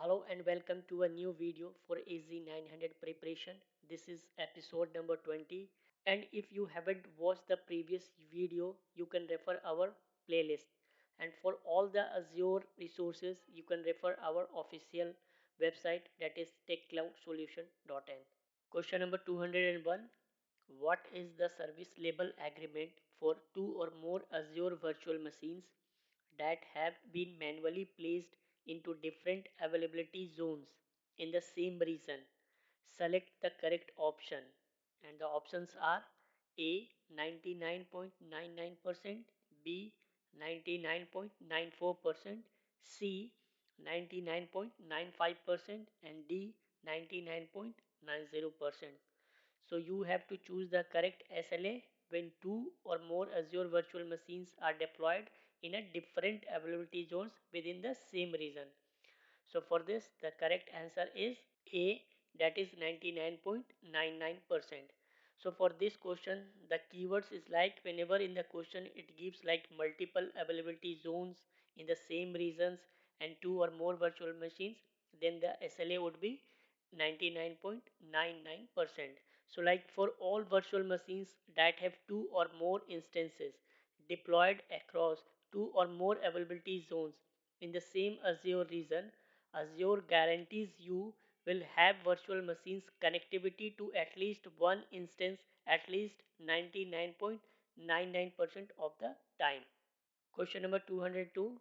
Hello and welcome to a new video for AZ-900 preparation. This is episode number 20, and if you haven't watched the previous video, you can refer our playlist. And for all the Azure resources, you can refer our official website, that is techcloudsolution.in. Question number 201. What is the service level agreement for two or more Azure virtual machines that have been manually placed into different availability zones in the same region? Select the correct option, and the options are A 99.99%, B 99.94%, C 99.95%, and D 99.90%. So you have to choose the correct SLA when two or more Azure virtual machines are deployed in a different availability zones within the same region. So for this, the correct answer is A, that is 99.99%. So for this question, the keywords is like whenever in the question it gives like multiple availability zones in the same regions and two or more virtual machines, then the SLA would be 99.99%. So like for all virtual machines that have two or more instances deployed across two or more availability zones in the same Azure region, Azure guarantees you will have virtual machines connectivity to at least one instance at least 99.99% of the time. Question number 202.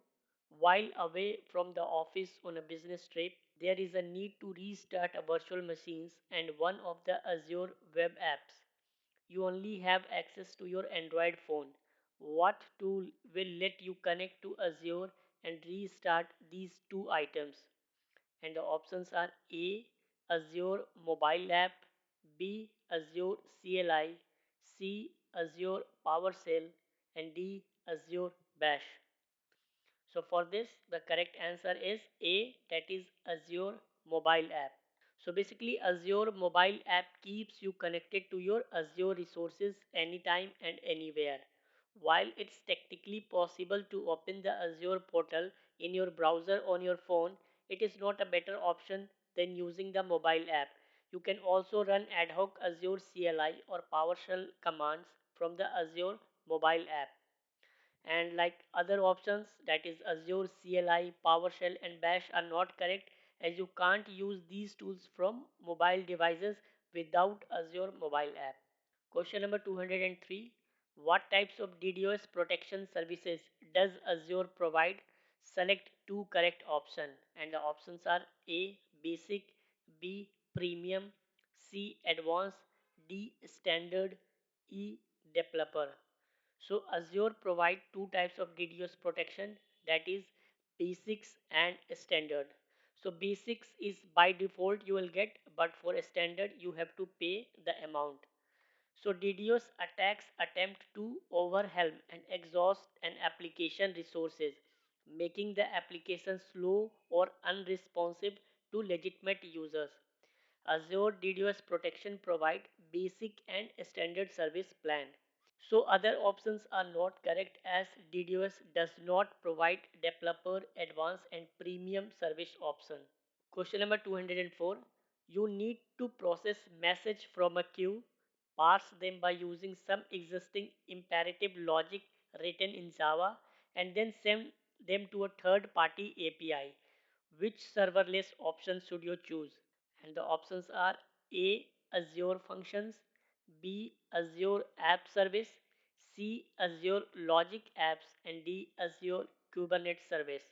While away from the office on a business trip, there is a need to restart a virtual machines and one of the Azure web apps. You only have access to your Android phone. What tool will let you connect to Azure and restart these two items? And the options are A. Azure mobile app, B. Azure CLI, C. Azure PowerShell, and D. Azure Bash. So for this, the correct answer is A, that is Azure mobile app. So basically, Azure mobile app keeps you connected to your Azure resources anytime and anywhere. While it's technically possible to open the Azure portal in your browser on your phone, it is not a better option than using the mobile app. You can also run ad hoc Azure CLI or PowerShell commands from the Azure mobile app. And like other options, that is Azure CLI, PowerShell, and Bash, are not correct as you can't use these tools from mobile devices without Azure mobile app. Question number 203. What types of DDoS protection services does Azure provide? Select two correct options, and the options are A. Basic, B. Premium, C. Advanced, D. Standard, E. Developer. So Azure provide two types of DDoS protection, that is basics and standard. So basics is by default you will get, but for standard you have to pay the amount. So DDoS attacks attempt to overwhelm and exhaust an application resources, making the application slow or unresponsive to legitimate users. Azure DDoS protection provide basic and standard service plan. So other options are not correct as DDoS does not provide developer advanced and premium service option. Question number 204. You need to process message from a queue, parse them by using some existing imperative logic written in Java, and then send them to a third party API. Which serverless option should you choose? And the options are A. Azure Functions, B. Azure App Service, C. Azure Logic Apps, and D. Azure Kubernetes Service.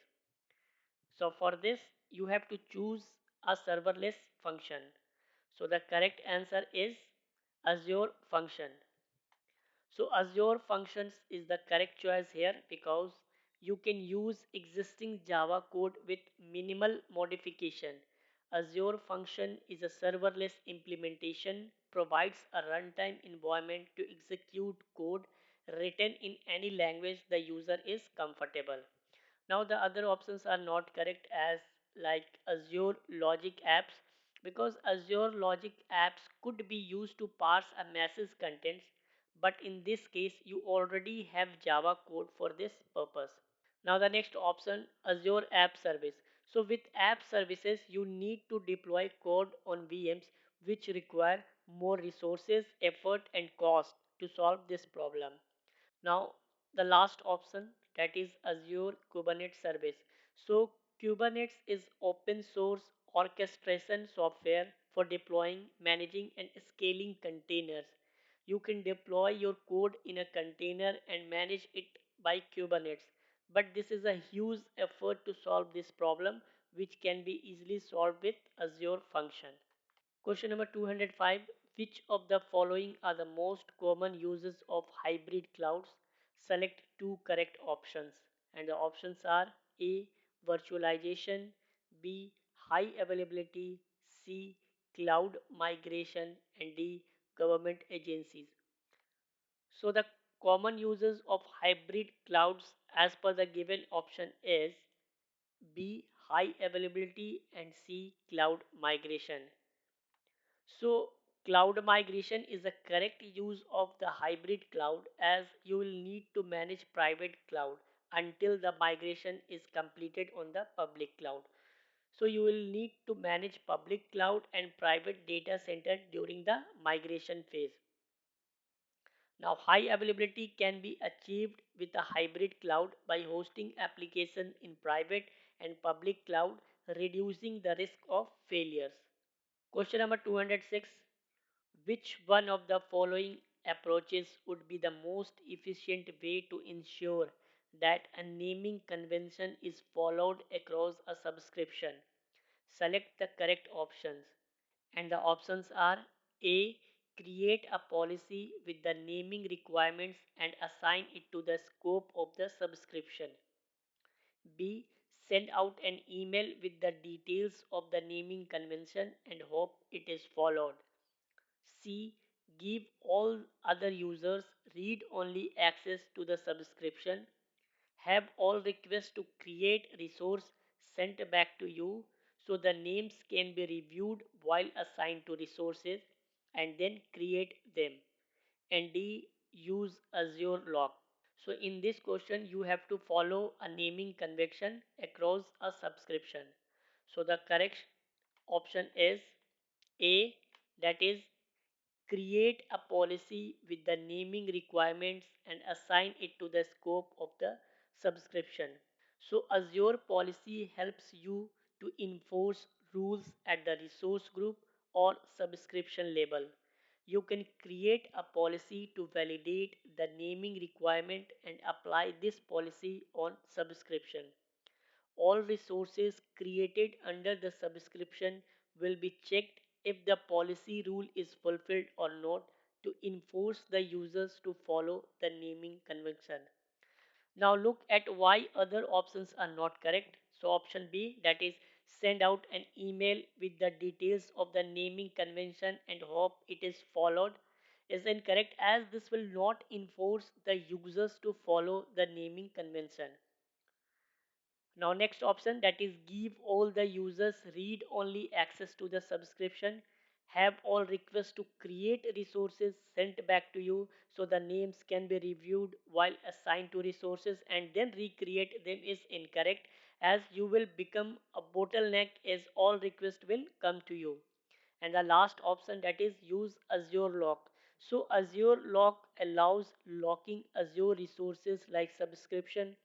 So for this, you have to choose a serverless function. So the correct answer is Azure Function. So Azure Functions is the correct choice here because you can use existing Java code with minimal modification. Azure Function is a serverless implementation, provides a runtime environment to execute code written in any language the user is comfortable. Now the other options are not correct as like Azure Logic Apps, because Azure Logic Apps could be used to parse a message contents, but in this case you already have Java code for this purpose. Now the next option, Azure App Service. So with app services, you need to deploy code on VMs which require more resources, effort and cost to solve this problem. Now the last option, that is Azure Kubernetes Service. So Kubernetes is open source orchestration software for deploying, managing and scaling containers. You can deploy your code in a container and manage it by Kubernetes. But this is a huge effort to solve this problem, which can be easily solved with Azure Function. Question number 205. Which of the following are the most common uses of hybrid clouds? Select two correct options. And the options are A. Virtualization, B. High availability, C. Cloud migration, and D. Government agencies. So the common uses of hybrid clouds as per the given option is B. High availability and C. Cloud migration. So cloud migration is the correct use of the hybrid cloud, as you will need to manage private cloud until the migration is completed on the public cloud. So you will need to manage public cloud and private data center during the migration phase. Now high availability can be achieved with a hybrid cloud by hosting application in private and public cloud, reducing the risk of failures. Question number 206. Which one of the following approaches would be the most efficient way to ensure that a naming convention is followed across a subscription? Select the correct options. And the options are A. Create a policy with the naming requirements and assign it to the scope of the subscription. B. Send out an email with the details of the naming convention and hope it is followed. C. Give all other users read only access to the subscription. Have all requests to create resource sent back to you so the names can be reviewed while assigned to resources, and then create them. And D. Use Azure Lock. So in this question you have to follow a naming convention across a subscription. So the correct option is A, that is create a policy with the naming requirements and assign it to the scope of the subscription. So Azure policy helps you to enforce rules at the resource group or subscription level. You can create a policy to validate the naming requirement and apply this policy on subscription. All resources created under the subscription will be checked if the policy rule is fulfilled or not to enforce the users to follow the naming convention. Now look at why other options are not correct. So option B, that is send out an email with the details of the naming convention and hope it is followed, is incorrect, as this will not enforce the users to follow the naming convention. Now next option, that is give all the users read only access to the subscription. Have all requests to create resources sent back to you so the names can be reviewed while assigned to resources and then recreate them, is incorrect, as you will become a bottleneck as all requests will come to you. And the last option, that is use Azure Lock. So Azure Lock allows locking Azure resources like subscription,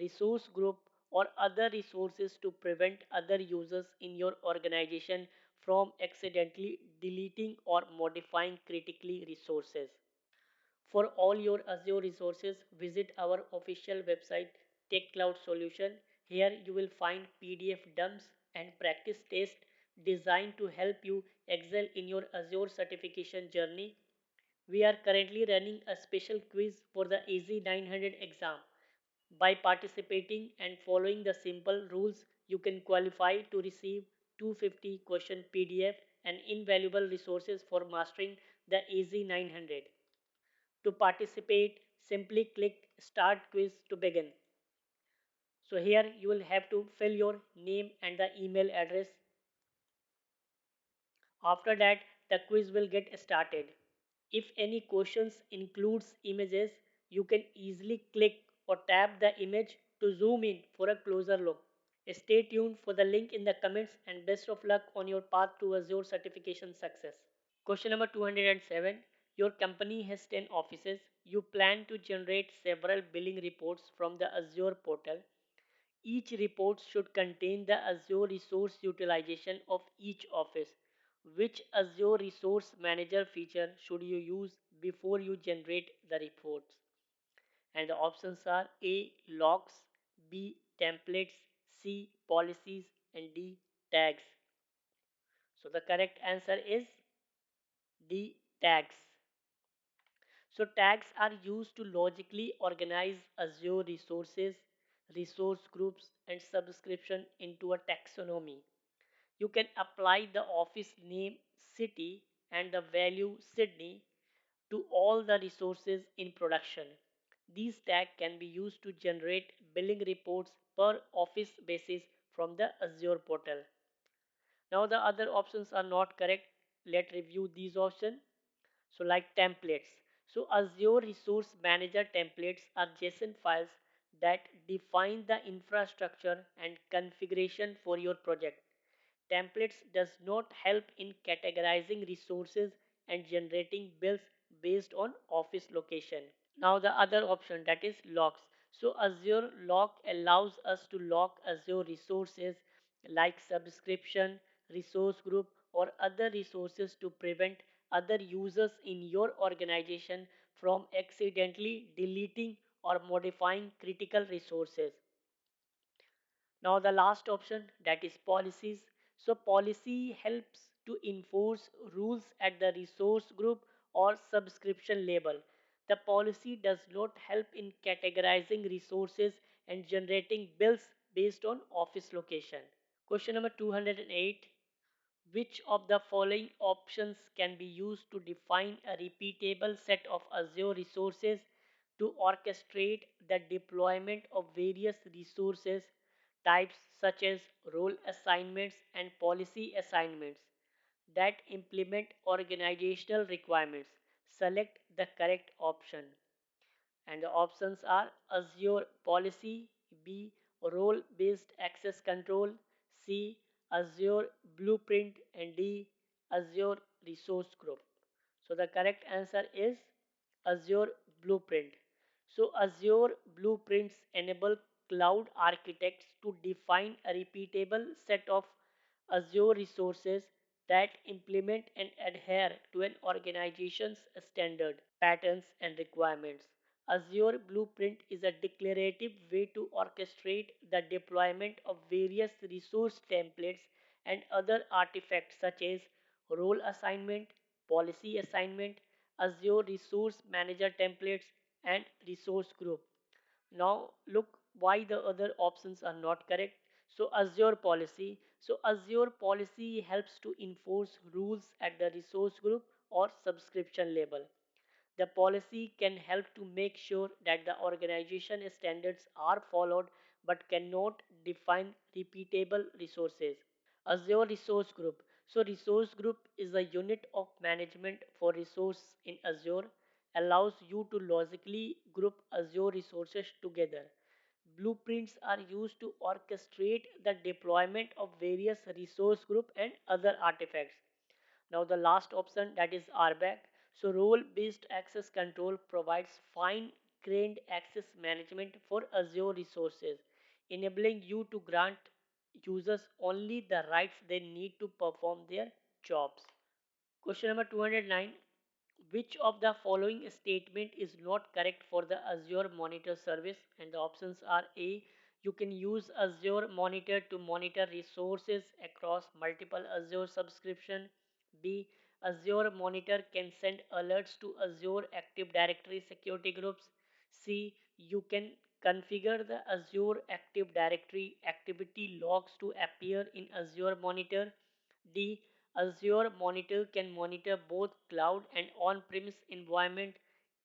resource group or other resources to prevent other users in your organization from accidentally deleting or modifying critically resources. For all your Azure resources, visit our official website Tech Cloud Solution. Here you will find PDF dumps and practice tests designed to help you excel in your Azure certification journey. We are currently running a special quiz for the AZ-900 exam. By participating and following the simple rules, you can qualify to receive 250 question PDF and invaluable resources for mastering the AZ-900. To participate, simply click Start Quiz to begin. So here you will have to fill your name and the email address. After that, the quiz will get started. If any questions includes images, you can easily click or tap the image to zoom in for a closer look. Stay tuned for the link in the comments and best of luck on your path to Azure certification success. Question number 207. Your company has 10 offices. You plan to generate several billing reports from the Azure portal. Each report should contain the Azure resource utilization of each office. Which Azure Resource Manager feature should you use before you generate the reports? And the options are A. Logs, B. Templates, C. Policies, and D. Tags. So the correct answer is D. Tags. So tags are used to logically organize Azure resources, resource groups, and subscription into a taxonomy. You can apply the office name city and the value Sydney to all the resources in production. These tags can be used to generate billing reports per office basis from the Azure portal. Now the other options are not correct. Let's review these options. So like templates. So Azure Resource Manager templates are JSON files that define the infrastructure and configuration for your project. Templates does not help in categorizing resources and generating bills based on office location. Now the other option, that is logs. So Azure Log allows us to log Azure resources like subscription, resource group, or other resources to prevent other users in your organization from accidentally deleting or modifying critical resources. Now the last option, that is policies. So policy helps to enforce rules at the resource group or subscription level. The policy does not help in categorizing resources and generating bills based on office location. Question number 208. Which of the following options can be used to define a repeatable set of Azure resources to orchestrate the deployment of various resources types such as role assignments and policy assignments that implement organizational requirements? Select the correct option. And the options are Azure Policy, B. Role Based Access Control, C. Azure Blueprint, and D. Azure Resource Group. So the correct answer is Azure Blueprint. So Azure Blueprints enable cloud architects to define a repeatable set of Azure resources that implement and adhere to an organization's standard, patterns, and requirements. Azure Blueprint is a declarative way to orchestrate the deployment of various resource templates and other artifacts such as role assignment, policy assignment, Azure Resource Manager templates, and resource group. Now look why the other options are not correct. So Azure policy. So Azure policy helps to enforce rules at the resource group or subscription level. The policy can help to make sure that the organization standards are followed but cannot define repeatable resources. Azure Resource Group. So Resource Group is a unit of management for resource in Azure, allows you to logically group Azure resources together. Blueprints are used to orchestrate the deployment of various resource group and other artifacts. Now the last option, that is RBAC. So role-based access control provides fine-grained access management for Azure resources, enabling you to grant users only the rights they need to perform their jobs. Question number 209. Which of the following statement is not correct for the Azure Monitor service? And the options are A. You can use Azure Monitor to monitor resources across multiple Azure subscription. B. Azure Monitor can send alerts to Azure Active Directory security groups. C. You can configure the Azure Active Directory activity logs to appear in Azure Monitor. D. Azure Monitor can monitor both cloud and on-premise environment.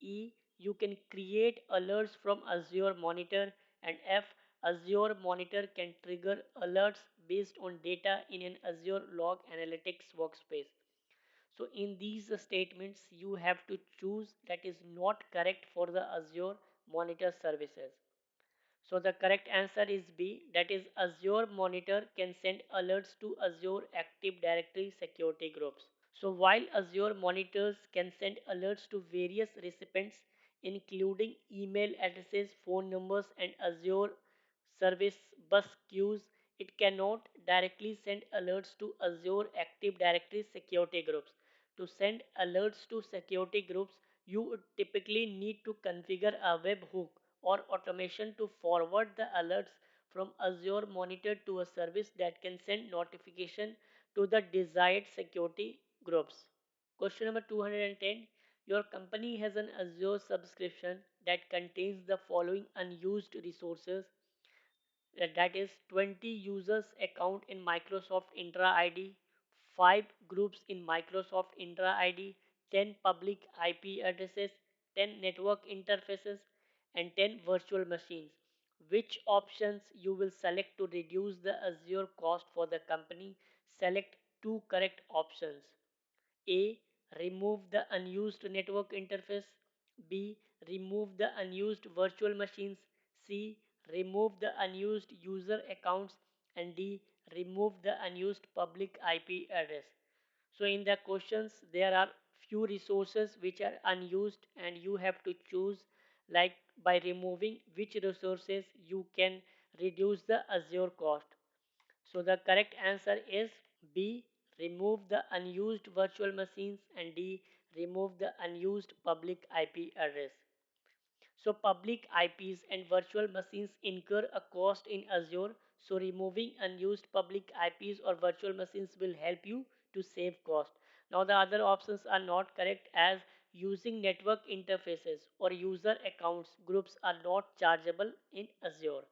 E. You can create alerts from Azure Monitor. And F. Azure Monitor can trigger alerts based on data in an Azure Log Analytics workspace. So in these statements, you have to choose that is not correct for the Azure Monitor services. So the correct answer is B, that is Azure Monitor can send alerts to Azure Active Directory security groups. So while Azure monitors can send alerts to various recipients, including email addresses, phone numbers, and Azure service bus queues, it cannot directly send alerts to Azure Active Directory security groups. To send alerts to security groups, you would typically need to configure a webhook or automation to forward the alerts from Azure Monitor to a service that can send notification to the desired security groups. Question number 210. Your company has an Azure subscription that contains the following unused resources, that is 20 users account in Microsoft Intra ID, 5 groups in Microsoft Intra ID, 10 public IP addresses, 10 network interfaces, and 10 virtual machines. Which options you will select to reduce the Azure cost for the company? Select two correct options. A. Remove the unused network interface. B. Remove the unused virtual machines. C. Remove the unused user accounts. And D. Remove the unused public IP address. So in the questions there are few resources which are unused and you have to choose, like by removing which resources you can reduce the Azure cost. So the correct answer is B. Remove the unused virtual machines, and D. Remove the unused public IP address. So public IPs and virtual machines incur a cost in Azure. So removing unused public IPs or virtual machines will help you to save cost. Now the other options are not correct, as using network interfaces or user accounts groups are not chargeable in Azure.